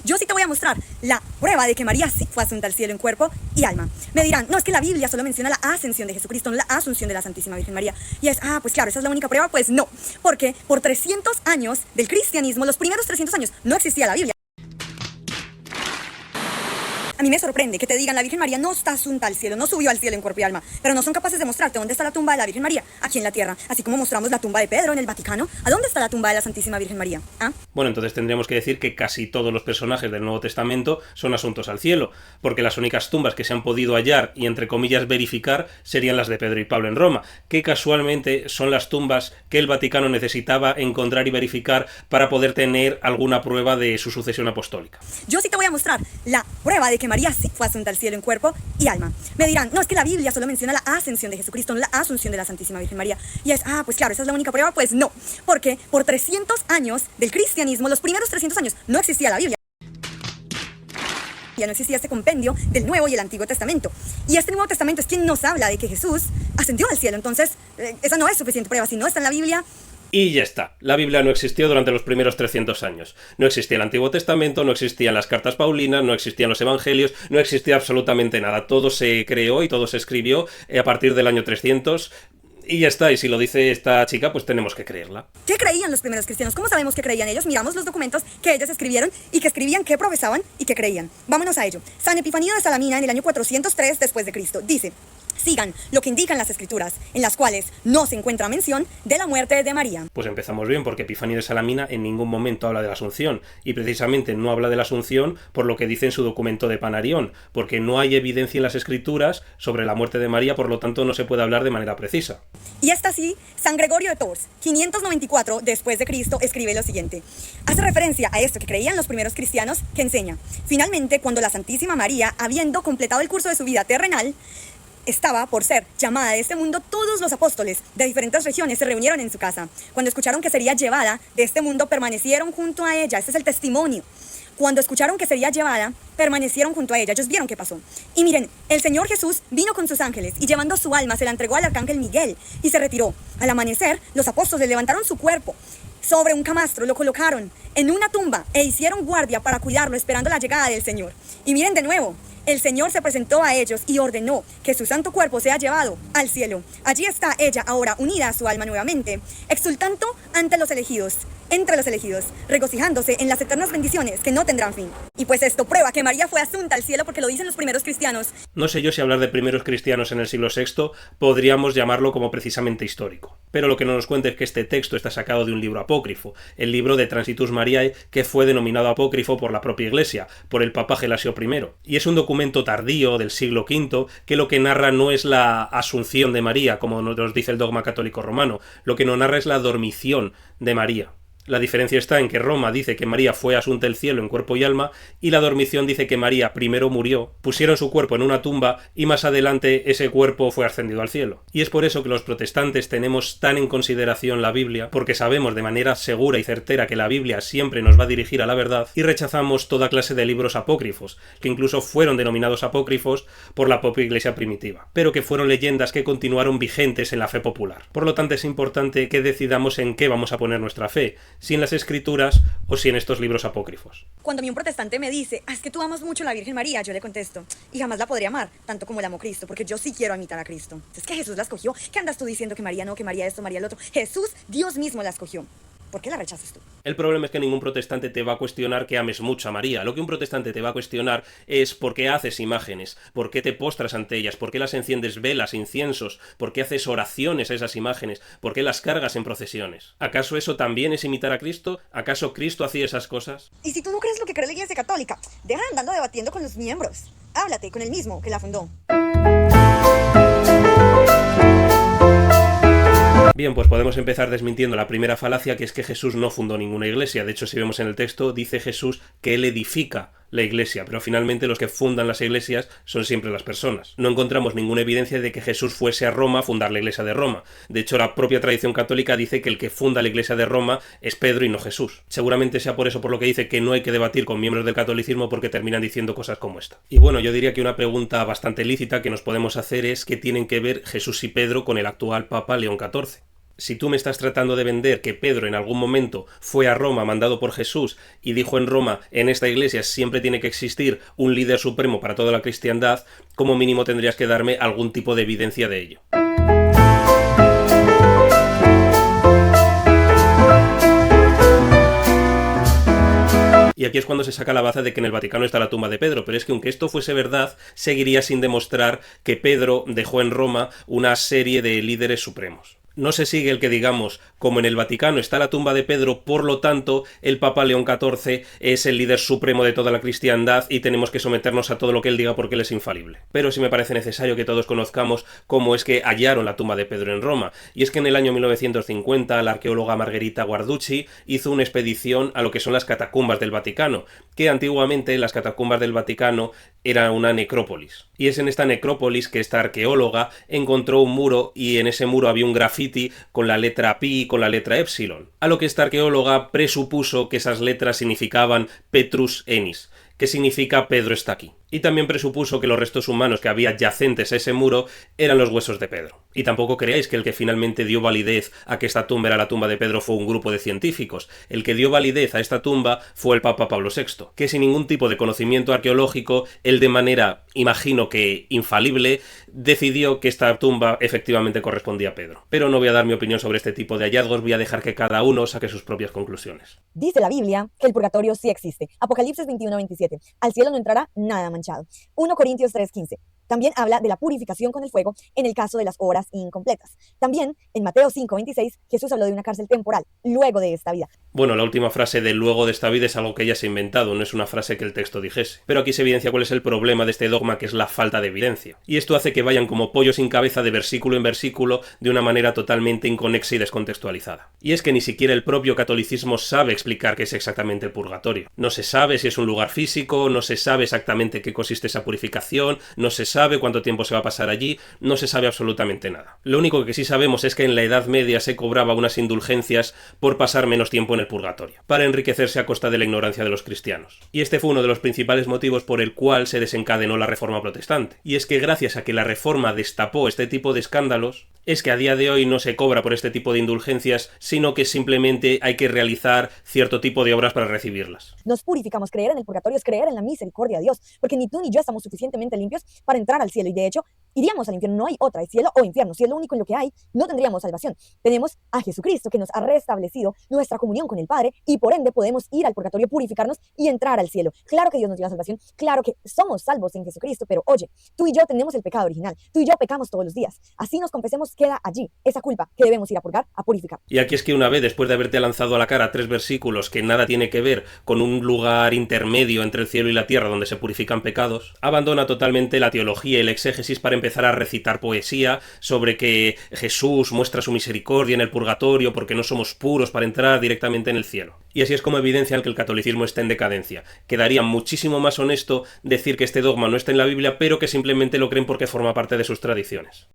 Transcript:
Yo sí te voy a mostrar la prueba de que María sí fue asunta al cielo en cuerpo y alma. Me dirán, no, es que la Biblia solo menciona la ascensión de Jesucristo, no la asunción de la Santísima Virgen María. Y es, pues claro, esa es la única prueba. Pues no, porque por 300 años del cristianismo, los primeros 300 años, no existía la Biblia. A mí me sorprende que te digan la Virgen María no está asunta al cielo, no subió al cielo en cuerpo y alma, pero no son capaces de mostrarte dónde está la tumba de la Virgen María aquí en la tierra, así como mostramos la tumba de Pedro en el Vaticano. ¿A dónde está la tumba de la Santísima Virgen María? Bueno, entonces tendríamos que decir que casi todos los personajes del Nuevo Testamento son asuntos al cielo, porque las únicas tumbas que se han podido hallar y entre comillas verificar serían las de Pedro y Pablo en Roma, que casualmente son las tumbas que el Vaticano necesitaba encontrar y verificar para poder tener alguna prueba de su sucesión apostólica. Yo sí te voy a mostrar la prueba de que María sí fue asunta al cielo en cuerpo y alma. Me dirán, no, es que la Biblia solo menciona la ascensión de Jesucristo, no la asunción de la Santísima Virgen María. Y es, pues claro, esa es la única prueba. Pues no, porque por 300 años del cristianismo, los primeros 300 años, no existía la Biblia. Ya no existía este compendio del Nuevo y el Antiguo Testamento. Y este Nuevo Testamento es quien nos habla de que Jesús ascendió al cielo. Entonces, esa no es suficiente prueba. Si no está en la Biblia... Y ya está. La Biblia no existió durante los primeros 300 años. No existía el Antiguo Testamento, no existían las cartas paulinas, no existían los evangelios, no existía absolutamente nada. Todo se creó y todo se escribió a partir del año 300... Y ya está, y si lo dice esta chica, pues tenemos que creerla. ¿Qué creían los primeros cristianos? ¿Cómo sabemos que creían ellos? Miramos los documentos que ellos escribieron y que escribían qué profesaban y qué creían. Vámonos a ello. San Epifanio de Salamina, en el año 403 después de Cristo, dice: sigan lo que indican las escrituras, en las cuales no se encuentra mención de la muerte de María. Pues empezamos bien, porque Epifanio de Salamina en ningún momento habla de la Asunción, y precisamente no habla de la Asunción por lo que dice en su documento de Panarión, porque no hay evidencia en las escrituras sobre la muerte de María, por lo tanto no se puede hablar de manera precisa. Y esta sí, San Gregorio de Tours, 594 después de Cristo, escribe lo siguiente. Hace referencia a esto que creían los primeros cristianos, que enseña: finalmente, cuando la Santísima María, habiendo completado el curso de su vida terrenal, estaba por ser llamada de este mundo, todos los apóstoles de diferentes regiones se reunieron en su casa. Cuando escucharon que sería llevada de este mundo, permanecieron junto a ella. Este es el testimonio. Cuando escucharon que sería llevada, permanecieron junto a ella. Ellos vieron qué pasó. Y miren, el Señor Jesús vino con sus ángeles y llevando su alma se la entregó al arcángel Miguel y se retiró. Al amanecer, los apóstoles levantaron su cuerpo sobre un camastro, lo colocaron en una tumba e hicieron guardia para cuidarlo, esperando la llegada del Señor. Y miren de nuevo, el Señor se presentó a ellos y ordenó que su santo cuerpo sea llevado al cielo. Allí está ella ahora unida a su alma nuevamente, exultando ante los elegidos, entre los elegidos, regocijándose en las eternas bendiciones que no tendrán fin. Y pues esto prueba que María fue asunta al cielo, porque lo dicen los primeros cristianos. No sé yo si hablar de primeros cristianos en el siglo VI podríamos llamarlo como precisamente histórico. Pero lo que no nos cuenta es que este texto está sacado de un libro apócrifo, el libro de Transitus Mariae, que fue denominado apócrifo por la propia Iglesia, por el Papa Gelasio I. Y es un documento tardío del siglo V que lo que narra no es la asunción de María, como nos dice el dogma católico romano, lo que nos narra es la dormición de María. La diferencia está en que Roma dice que María fue asunta al cielo en cuerpo y alma, y la dormición dice que María primero murió, pusieron su cuerpo en una tumba y más adelante ese cuerpo fue ascendido al cielo. Y es por eso que los protestantes tenemos tan en consideración la Biblia, porque sabemos de manera segura y certera que la Biblia siempre nos va a dirigir a la verdad, y rechazamos toda clase de libros apócrifos, que incluso fueron denominados apócrifos por la propia Iglesia primitiva, pero que fueron leyendas que continuaron vigentes en la fe popular. Por lo tanto, es importante que decidamos en qué vamos a poner nuestra fe, si en las escrituras o si en estos libros apócrifos. Cuando a mí un protestante me dice: es que tú amas mucho a la Virgen María, yo le contesto: y jamás la podría amar tanto como la amó Cristo, porque yo sí quiero imitar a Cristo. Es que Jesús la escogió. ¿Qué andas tú diciendo que María no, que María esto, María el otro? Jesús, Dios mismo la escogió. ¿Por qué la rechazas tú? El problema es que ningún protestante te va a cuestionar que ames mucho a María. Lo que un protestante te va a cuestionar es por qué haces imágenes, por qué te postras ante ellas, por qué las enciendes velas, inciensos, por qué haces oraciones a esas imágenes, por qué las cargas en procesiones. ¿Acaso eso también es imitar a Cristo? ¿Acaso Cristo hacía esas cosas? Y si tú no crees lo que cree la Iglesia Católica, deja andando debatiendo con los miembros. Háblate con el mismo que la fundó. Bien, pues podemos empezar desmintiendo la primera falacia, que es que Jesús no fundó ninguna iglesia. De hecho, si vemos en el texto, dice Jesús que él edifica la iglesia, pero finalmente los que fundan las iglesias son siempre las personas. No encontramos ninguna evidencia de que Jesús fuese a Roma a fundar la iglesia de Roma. De hecho, la propia tradición católica dice que el que funda la iglesia de Roma es Pedro y no Jesús. Seguramente sea por eso por lo que dice que no hay que debatir con miembros del catolicismo, porque terminan diciendo cosas como esta. Y bueno, yo diría que una pregunta bastante lícita que nos podemos hacer es: ¿qué tienen que ver Jesús y Pedro con el actual Papa León XIV? Si tú me estás tratando de vender que Pedro en algún momento fue a Roma mandado por Jesús y dijo en Roma, en esta iglesia siempre tiene que existir un líder supremo para toda la cristiandad, como mínimo tendrías que darme algún tipo de evidencia de ello. Y aquí es cuando se saca la baza de que en el Vaticano está la tumba de Pedro, pero es que aunque esto fuese verdad, seguiría sin demostrar que Pedro dejó en Roma una serie de líderes supremos. No se sigue el que digamos, como en el Vaticano está la tumba de Pedro, por lo tanto, el Papa León XIV es el líder supremo de toda la cristiandad y tenemos que someternos a todo lo que él diga porque él es infalible. Pero sí me parece necesario que todos conozcamos cómo es que hallaron la tumba de Pedro en Roma. Y es que en el año 1950 la arqueóloga Margherita Guarducci hizo una expedición a lo que son las catacumbas del Vaticano, que antiguamente las catacumbas del Vaticano era una necrópolis. Y es en esta necrópolis que esta arqueóloga encontró un muro y en ese muro había un grafiti con la letra pi y con la letra epsilon, a lo que esta arqueóloga presupuso que esas letras significaban Petrus Enis, que significa Pedro está aquí. Y también presupuso que los restos humanos que había adyacentes a ese muro eran los huesos de Pedro. Y tampoco creáis que el que finalmente dio validez a que esta tumba era la tumba de Pedro fue un grupo de científicos. El que dio validez a esta tumba fue el Papa Pablo VI, que sin ningún tipo de conocimiento arqueológico, él de manera, imagino que infalible, decidió que esta tumba efectivamente correspondía a Pedro. Pero no voy a dar mi opinión sobre este tipo de hallazgos, voy a dejar que cada uno saque sus propias conclusiones. Dice la Biblia que el purgatorio sí existe. Apocalipsis 21:27. Al cielo no entrará nada manchado. 1 Corintios 3:15. También habla de la purificación con el fuego en el caso de las horas incompletas. También en Mateo 5:26 Jesús habló de una cárcel temporal, luego de esta vida. Bueno, la última frase de luego de esta vida es algo que ella se ha inventado, no es una frase que el texto dijese. Pero aquí se evidencia cuál es el problema de este dogma, que es la falta de evidencia. Y esto hace que vayan como pollos sin cabeza de versículo en versículo de una manera totalmente inconexa y descontextualizada. Y es que ni siquiera el propio catolicismo sabe explicar qué es exactamente el purgatorio. No se sabe si es un lugar físico, no se sabe exactamente qué consiste esa purificación, no se sabe cuánto tiempo se va a pasar allí, no se sabe absolutamente nada. Lo único que sí sabemos es que en la Edad Media se cobraba unas indulgencias por pasar menos tiempo en el purgatorio, para enriquecerse a costa de la ignorancia de los cristianos. Y este fue uno de los principales motivos por el cual se desencadenó la Reforma Protestante. Y es que gracias a que la Reforma destapó este tipo de escándalos, es que a día de hoy no se cobra por este tipo de indulgencias, sino que simplemente hay que realizar cierto tipo de obras para recibirlas. Nos purificamos. Creer en el purgatorio es creer en la misericordia de Dios, porque ni tú ni yo estamos suficientemente limpios para entrar al cielo, y de hecho iríamos al infierno. No hay otra, es cielo o infierno. Si es lo único en lo que hay, no tendríamos salvación. Tenemos a Jesucristo, que nos ha restablecido nuestra comunión con el Padre, y por ende podemos ir al purgatorio, purificarnos y entrar al cielo. Claro que Dios nos dio la salvación, claro que somos salvos en Jesucristo, pero oye, tú y yo tenemos el pecado original, tú y yo pecamos todos los días. Así nos confesemos, queda allí esa culpa que debemos ir a purgar, a purificar. Y aquí es que una vez, después de haberte lanzado a la cara 3 versículos que nada tiene que ver con un lugar intermedio entre el cielo y la tierra donde se purifican pecados, abandona totalmente la teología y el exégesis para empezar a recitar poesía sobre que Jesús muestra su misericordia en el purgatorio porque no somos puros para entrar directamente en el cielo. Y así es como evidencian que el catolicismo está en decadencia. Quedaría muchísimo más honesto decir que este dogma no está en la Biblia, pero que simplemente lo creen porque forma parte de sus tradiciones.